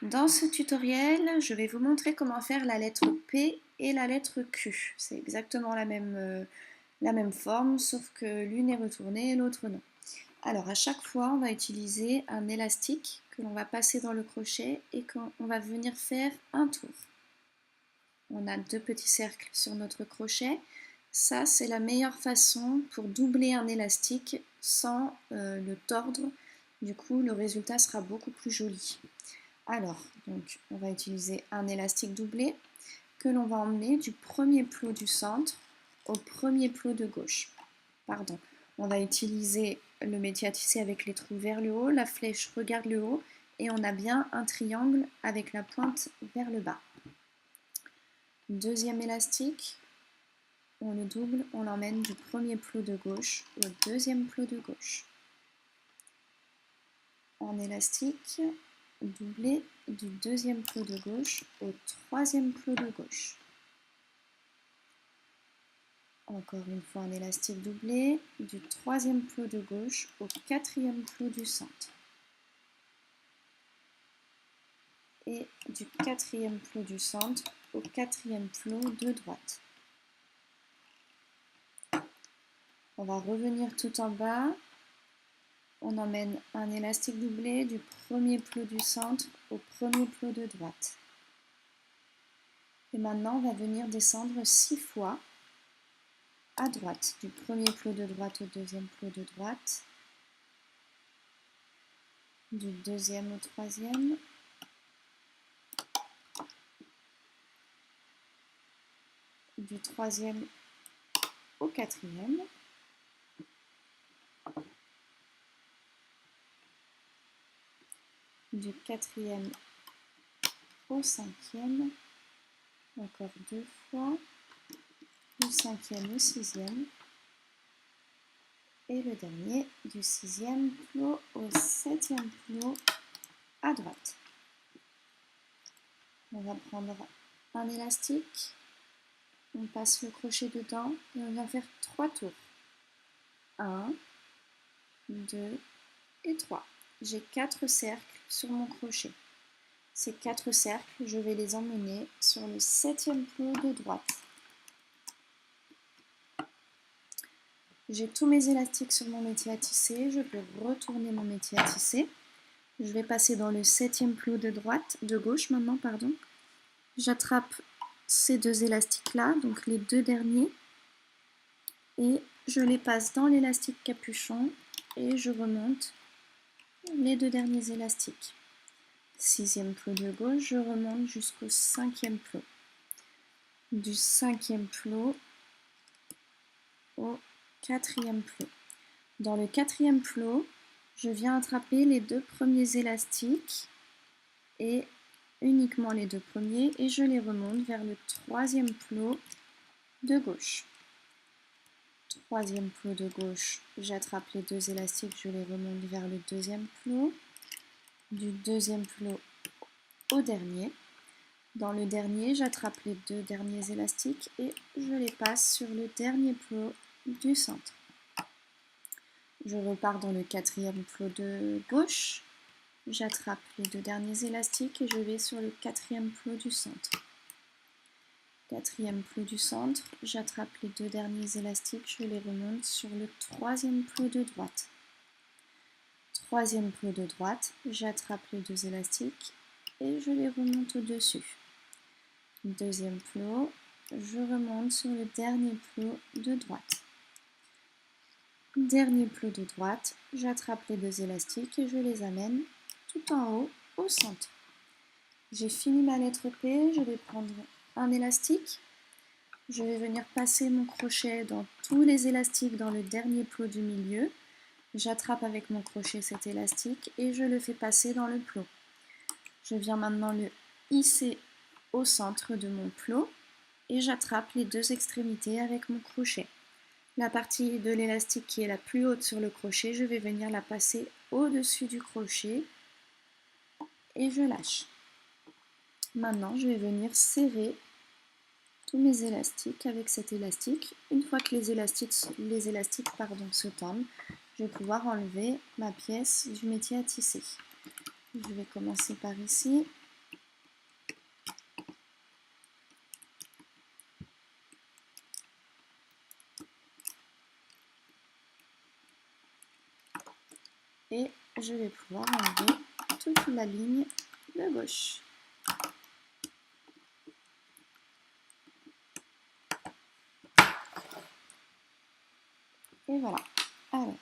Dans ce tutoriel, je vais vous montrer comment faire la lettre P et la lettre Q. C'est exactement la même forme, sauf que l'une est retournée et l'autre non. Alors à chaque fois, on va utiliser un élastique que l'on va passer dans le crochet et qu'on va venir faire un tour. On a deux petits cercles sur notre crochet. Ça, c'est la meilleure façon pour doubler un élastique sans le tordre. Du coup, le résultat sera beaucoup plus joli. Alors, donc, on va utiliser un élastique doublé que l'on va emmener du premier plot du centre au premier plot de gauche. Pardon. On va utiliser le métier à tisser avec les trous vers le haut, la flèche regarde le haut et on a bien un triangle avec la pointe vers le bas. Deuxième élastique, on le double, on l'emmène du premier plot de gauche au deuxième plot de gauche. En élastique, doublé du deuxième plot de gauche au troisième plot de gauche. Encore une fois un élastique doublé du troisième plot de gauche au quatrième plot du centre. Et du quatrième plot du centre au quatrième plot de droite. On va revenir tout en bas. On emmène un élastique doublé du premier plot du centre au premier plot de droite. Et maintenant, on va venir descendre 6 fois à droite, du premier plot de droite au deuxième plot de droite, du deuxième au troisième, du troisième au quatrième, du quatrième au cinquième, encore 2 fois, du cinquième au sixième, et le dernier du sixième plot au septième plot à droite. On va prendre un élastique, on passe le crochet dedans et on vient faire 3 tours. 1, 2 et 3. J'ai 4 cercles sur mon crochet. Ces 4 cercles, je vais les emmener sur le septième plot de droite. J'ai tous mes élastiques sur mon métier à tisser, je peux retourner mon métier à tisser. Je vais passer dans le septième plot de droite, de gauche maintenant, pardon. J'attrape ces deux élastiques là, donc les deux derniers, et je les passe dans l'élastique capuchon et je remonte les deux derniers élastiques. Sixième plot de gauche, je remonte jusqu'au cinquième plot. Du cinquième plot au quatrième plot. Dans le quatrième plot, je viens attraper les deux premiers élastiques et uniquement les deux premiers et je les remonte vers le troisième plot de gauche. Troisième plot de gauche, j'attrape les deux élastiques, je les remonte vers le deuxième plot. Du deuxième plot au dernier. Dans le dernier, j'attrape les deux derniers élastiques et je les passe sur le dernier plot du centre. Je repars dans le quatrième plot de gauche, j'attrape les deux derniers élastiques et je vais sur le quatrième plot du centre. Quatrième plot du centre, j'attrape les deux derniers élastiques, je les remonte sur le troisième plot de droite. Troisième plot de droite, j'attrape les deux élastiques et je les remonte au-dessus. Deuxième plot, je remonte sur le dernier plot de droite. Dernier plot de droite, j'attrape les deux élastiques et je les amène tout en haut au centre. J'ai fini ma lettre P, je vais prendre un élastique. Je vais venir passer mon crochet dans tous les élastiques dans le dernier plot du milieu. J'attrape avec mon crochet cet élastique et je le fais passer dans le plot. Je viens maintenant le hisser au centre de mon plot et j'attrape les deux extrémités avec mon crochet. La partie de l'élastique qui est la plus haute sur le crochet, je vais venir la passer au-dessus du crochet et je lâche. Maintenant, je vais venir serrer tous mes élastiques avec cet élastique. Une fois que les élastiques se tendent, je vais pouvoir enlever ma pièce du métier à tisser. Je vais commencer par ici. je vais pouvoir enlever toute la ligne de gauche. Et voilà. Alors,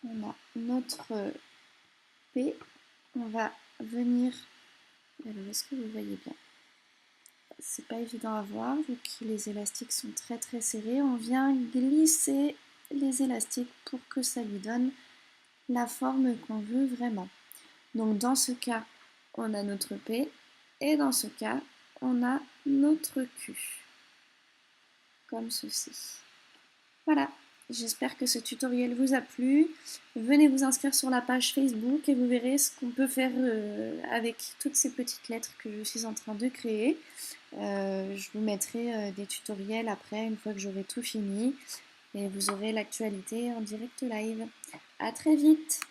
on a notre P. On va venir... Alors, est-ce que vous voyez bien? C'est pas évident à voir vu que les élastiques sont très très serrés. On vient glisser les élastiques pour que ça lui donne la forme qu'on veut vraiment. Donc dans ce cas, on a notre P et dans ce cas, on a notre Q. Comme ceci. Voilà, j'espère que ce tutoriel vous a plu. Venez vous inscrire sur la page Facebook et vous verrez ce qu'on peut faire avec toutes ces petites lettres que je suis en train de créer. Je vous mettrai des tutoriels après, une fois que j'aurai tout fini. Et vous aurez l'actualité en direct live. À très vite!